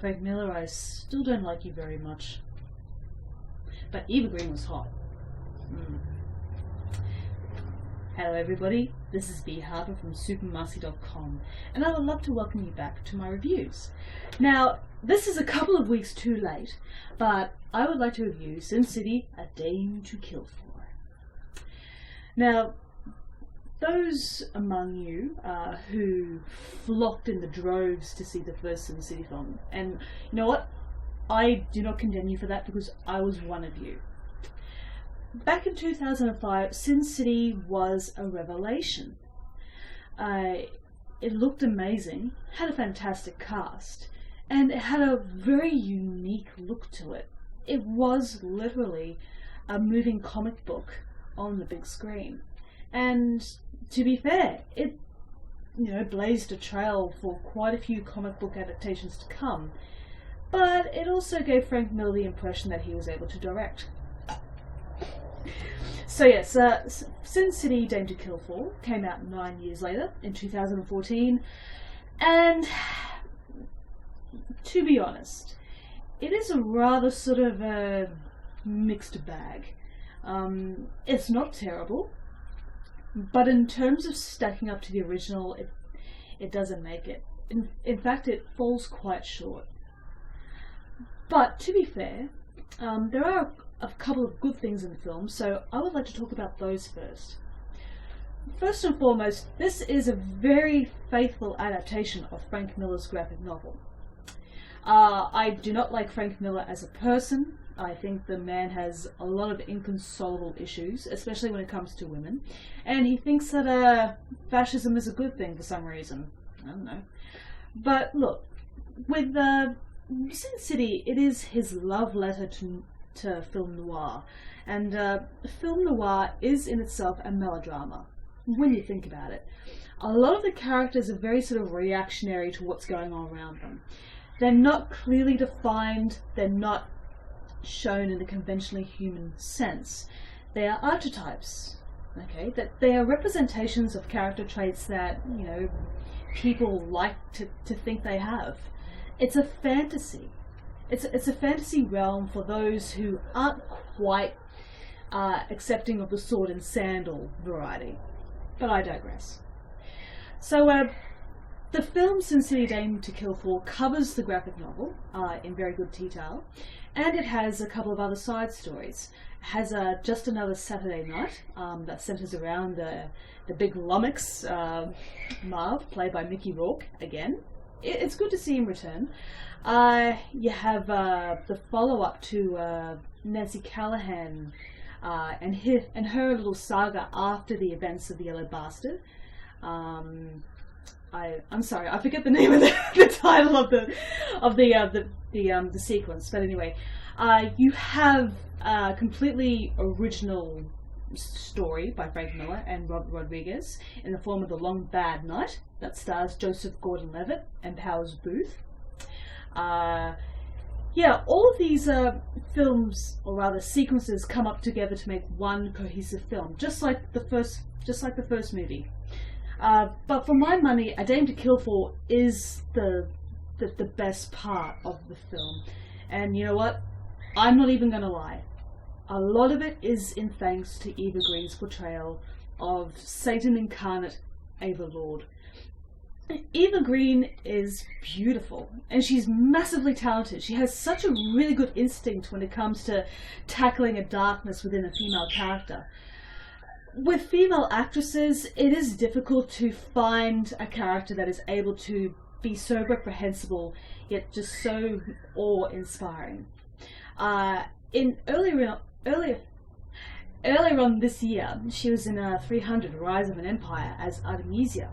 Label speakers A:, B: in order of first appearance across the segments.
A: Frank Miller, I still don't like you very much. But Eva Green was hot. Hello everybody, this is Bea Harper from supermarcy.com, and I would love to welcome you back to my reviews. Now, this is a couple of weeks too late, but I would like to review Sin City: A Dame to Kill For. Now, those among you who flocked in the droves to see the first Sin City film, and you know what? I do not condemn you for that because I was one of you. Back in 2005, Sin City was a revelation. It looked amazing, had a fantastic cast, and it had a very unique look to it. It was literally a moving comic book on the big screen. And to be fair, it blazed a trail for quite a few comic book adaptations to come. But it also gave Frank Miller the impression that he was able to direct. So yes, Sin City: Dame to Kill For came out 9 years later, in 2014, and to be honest, it is a rather sort of a mixed bag. It's not terrible, but in terms of stacking up to the original, it doesn't make it. In fact, it falls quite short. But to be fair, there are a couple of good things in the film, so I would like to talk about those first. First and foremost, this is a very faithful adaptation of Frank Miller's graphic novel. I do not like Frank Miller as a person. I think the man has a lot of inconsolable issues, especially when it comes to women, and he thinks that fascism is a good thing for some reason. I don't know. But look, with Sin City, it is his love letter to film noir, and film noir is in itself a melodrama when you think about it. A lot of the characters are very sort of reactionary to what's going on around them. They're not clearly defined, they're not shown in a conventionally human sense. They are archetypes, okay, that they are representations of character traits that people like to think they have. It's a fantasy. It's a fantasy realm for those who aren't quite accepting of the sword and sandal variety. But I digress. So the film Sin City: Dame to Kill For covers the graphic novel in very good detail, and it has a couple of other side stories. It has Just Another Saturday Night that centers around the big lummox, Marv, played by Mickey Rourke again. It's good to see him return. You have the follow-up to Nancy Callahan and her little saga after the events of The Yellow Bastard. I'm sorry, I forget the name of the title of the sequence. But anyway, you have a completely original story by Frank Miller and Robert Rodriguez in the form of The Long Bad Night that stars Joseph Gordon-Levitt and Powers Booth. All of these films, or rather sequences, come up together to make one cohesive film, just like the first movie. But for my money, A Dame to Kill For is the best part of the film. And you know what? I'm not even going to lie. A lot of it is in thanks to Eva Green's portrayal of Satan incarnate Ava Lord. Eva Green is beautiful, and she's massively talented. She has such a really good instinct when it comes to tackling a darkness within a female character. With female actresses, it is difficult to find a character that is able to be so reprehensible, yet just so awe-inspiring. Earlier on this year, she was in 300: Rise of an Empire as Artemisia.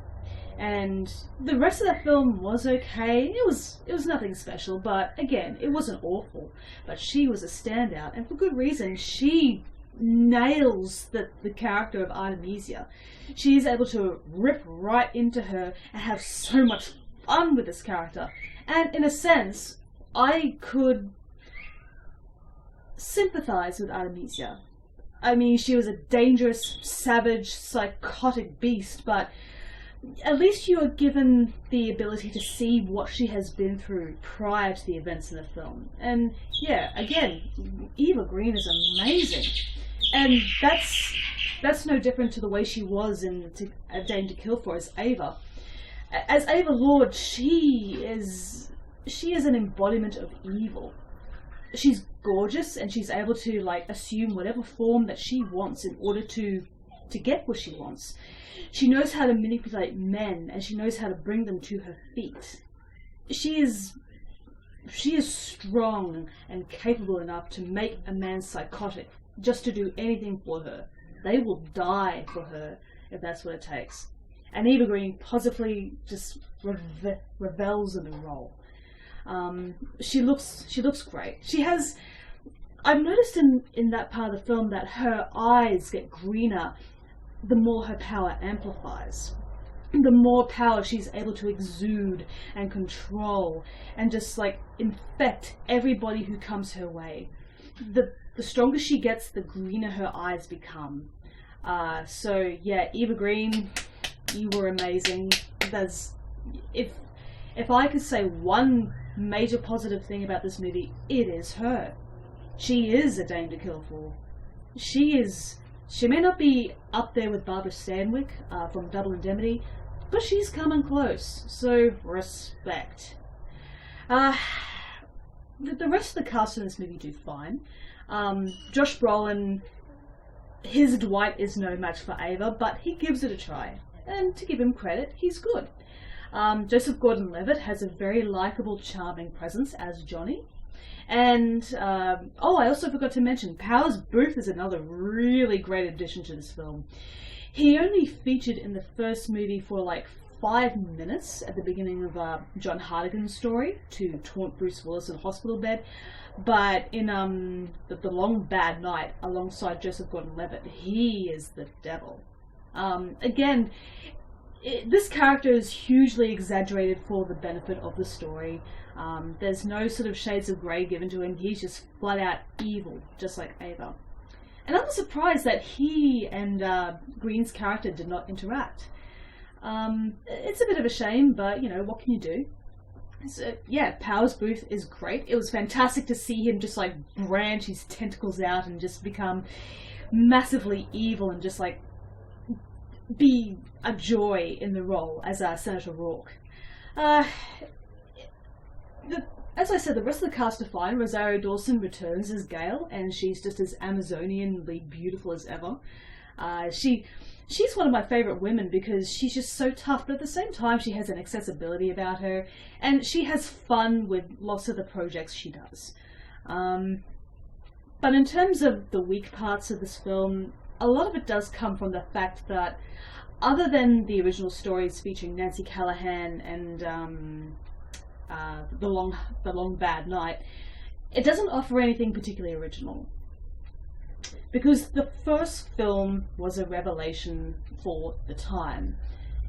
A: And the rest of that film was okay. It was nothing special, but again, it wasn't awful. But she was a standout, and for good reason. She nails the character of Artemisia. She is able to rip right into her and have so much fun with this character. And in a sense, I could sympathize with Artemisia. I mean, she was a dangerous, savage, psychotic beast, but at least you are given the ability to see what she has been through prior to the events in the film. And yeah, again, Eva Green is amazing. And that's no different to the way she was in A Dame to Kill For as Ava. As Ava Lord, she is an embodiment of evil. She's gorgeous, and she's able to like assume whatever form that she wants in order to get what she wants. She knows how to manipulate men, and she knows how to bring them to her feet. She is strong and capable enough to make a man psychotic just to do anything for her. They will die for her if that's what it takes. And Eva Green positively just revels in the role. She looks great. I've noticed in that part of the film that her eyes get greener the more her power amplifies. The more power she's able to exude and control and just like infect everybody who comes her way. The stronger she gets, the greener her eyes become. So yeah, Eva Green, you were amazing. If I could say one major positive thing about this movie, it is her. She is a Dame to Kill For. She may not be up there with Barbara Stanwyck from Double Indemnity, but she's coming close, so respect. The rest of the cast in this movie do fine. Josh Brolin, his Dwight is no match for Ava, but he gives it a try. And to give him credit, he's good. Joseph Gordon-Levitt has a very likeable, charming presence as Johnny. And, I also forgot to mention, Powers Booth is another really great addition to this film. He only featured in the first movie for like 5 minutes at the beginning of John Hardigan's story to taunt Bruce Willis in a hospital bed. But in the Long Bad Night, alongside Joseph Gordon-Levitt, he is the devil. Again, this character is hugely exaggerated for the benefit of the story. There's no sort of shades of grey given to him. He's just flat out evil, just like Ava. And I'm surprised that he and Green's character did not interact. It's a bit of a shame, but you know, what can you do? So yeah, Powers Booth is great. It was fantastic to see him just like branch his tentacles out and just become massively evil and just like be a joy in the role as Senator Rourke. As I said, the rest of the cast are fine. Rosario Dawson returns as Gale, and she's just as Amazonianly beautiful as ever. She's one of my favourite women because she's just so tough, but at the same time she has an accessibility about her, and she has fun with lots of the projects she does. But in terms of the weak parts of this film, a lot of it does come from the fact that, other than the original stories featuring Nancy Callahan and the Long Bad Night, it doesn't offer anything particularly original. Because the first film was a revelation for the time.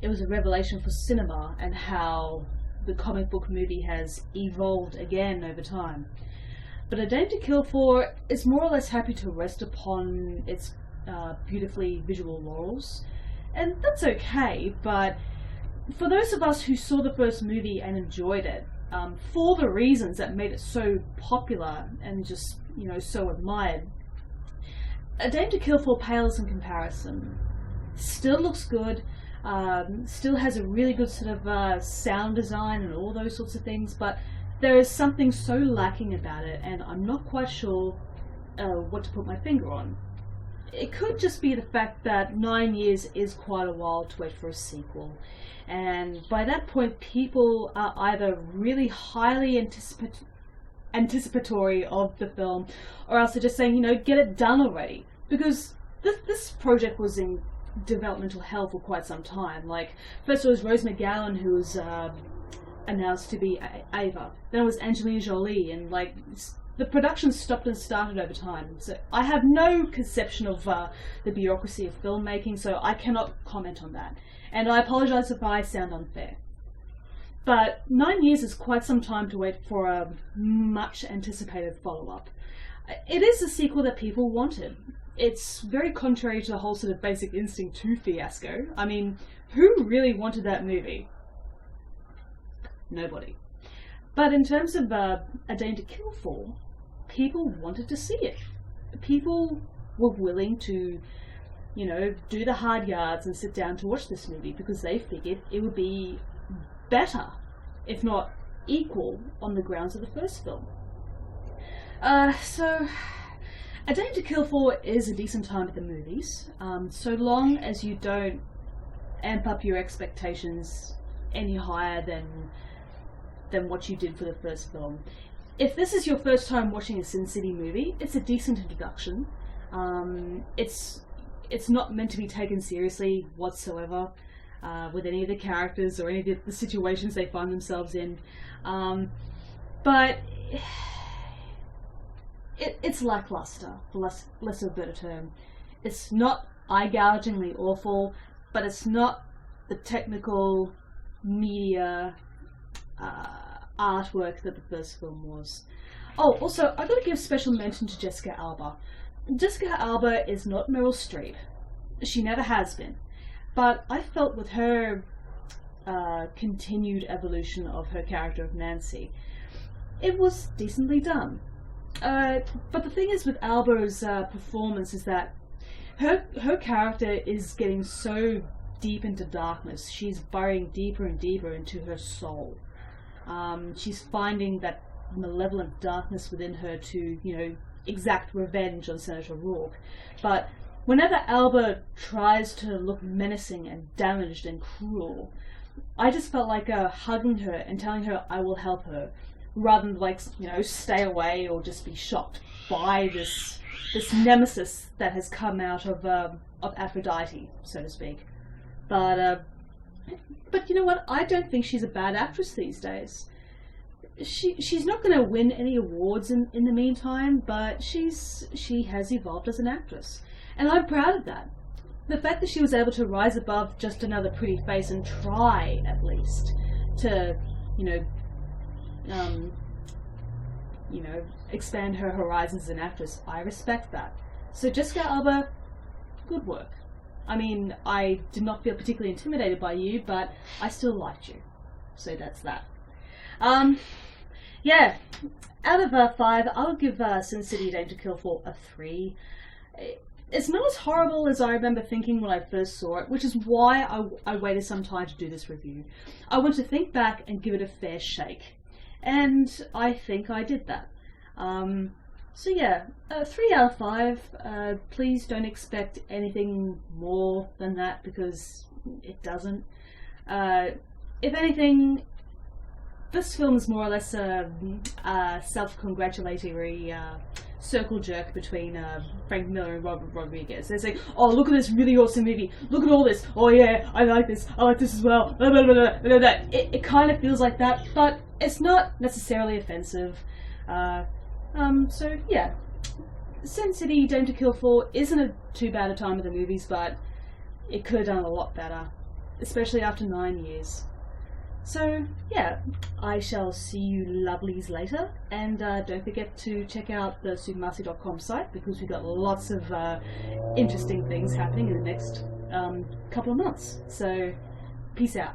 A: It was a revelation for cinema and how the comic book movie has evolved again over time. But A Dame to Kill For is more or less happy to rest upon its beautifully visual laurels. And that's okay, but for those of us who saw the first movie and enjoyed it, for the reasons that made it so popular and just, you know, so admired, A Dame to Kill For pales in comparison. Still looks good, still has a really good sort of sound design and all those sorts of things, but there is something so lacking about it, and I'm not quite sure what to put my finger on. It could just be the fact that 9 years is quite a while to wait for a sequel, and by that point people are either really highly anticipatory of the film, or else they're just saying, you know, get it done already. Because this project was in developmental hell for quite some time. Like, first it was Rose McGowan who was announced to be Ava. Then it was Angelina Jolie, and like the production stopped and started over time. So I have no conception of the bureaucracy of filmmaking, so I cannot comment on that. And I apologise if I sound unfair. But 9 years is quite some time to wait for a much anticipated follow-up. It is a sequel that people wanted. it's very contrary to the whole sort of Basic Instinct 2 fiasco. I mean, who really wanted that movie? Nobody. But in terms of A Dame to Kill For, people wanted to see it. People were willing to, you know, do the hard yards and sit down to watch this movie because they figured it would be better, if not equal, on the grounds of the first film. So, A Dame to Kill For is a decent time at the movies, so long as you don't amp up your expectations any higher than what you did for the first film. If this is your first time watching a Sin City movie, it's a decent introduction. It's not meant to be taken seriously whatsoever with any of the characters or any of the situations they find themselves in. But it's lackluster, for less of a better term. It's not eye-gougingly awful, but it's not the technical media artwork that the first film was. Oh, also, I've got to give special mention to Jessica Alba. Jessica Alba is not Meryl Streep. She never has been. But I felt with her continued evolution of her character of Nancy, it was decently done. But the thing is with Alba's performance is that her character is getting so deep into darkness. She's burrowing deeper and deeper into her soul. She's finding that malevolent darkness within her to, you know, exact revenge on Senator Rourke. But whenever Alba tries to look menacing and damaged and cruel, I just felt like hugging her and telling her I will help her, rather than like, you know, stay away or just be shocked by this nemesis that has come out of Aphrodite, so to speak. But you know what? I don't think she's a bad actress these days. She's not going to win any awards in the meantime, but she has evolved as an actress, and I'm proud of that. The fact that she was able to rise above just another pretty face and try at least to, you know, expand her horizons as an actress, I respect that. So Jessica Alba, good work. I mean, I did not feel particularly intimidated by you, but I still liked you. So that's that. Yeah, out of 5, I would give Sin City: A Dame to Kill For a 3. It's not as horrible as I remember thinking when I first saw it, which is why I waited some time to do this review. I want to think back and give it a fair shake, and I think I did that. So yeah, 3 out of 5. Please don't expect anything more than that, because it doesn't. If anything, this film is more or less a self-congratulatory circle jerk between Frank Miller and Robert Rodriguez. They're saying, oh, look at this really awesome movie, look at all this, oh yeah, I like this as well, blah, blah, blah, blah, blah, blah. It kind of feels like that, but it's not necessarily offensive. So yeah, Sin City: A Dame to Kill For isn't too bad a time at the movies, but it could have done a lot better, especially after 9 years. So yeah, I shall see you lovelies later, and don't forget to check out the supermarcy.com site, because we've got lots of interesting things happening in the next couple of months. So peace out.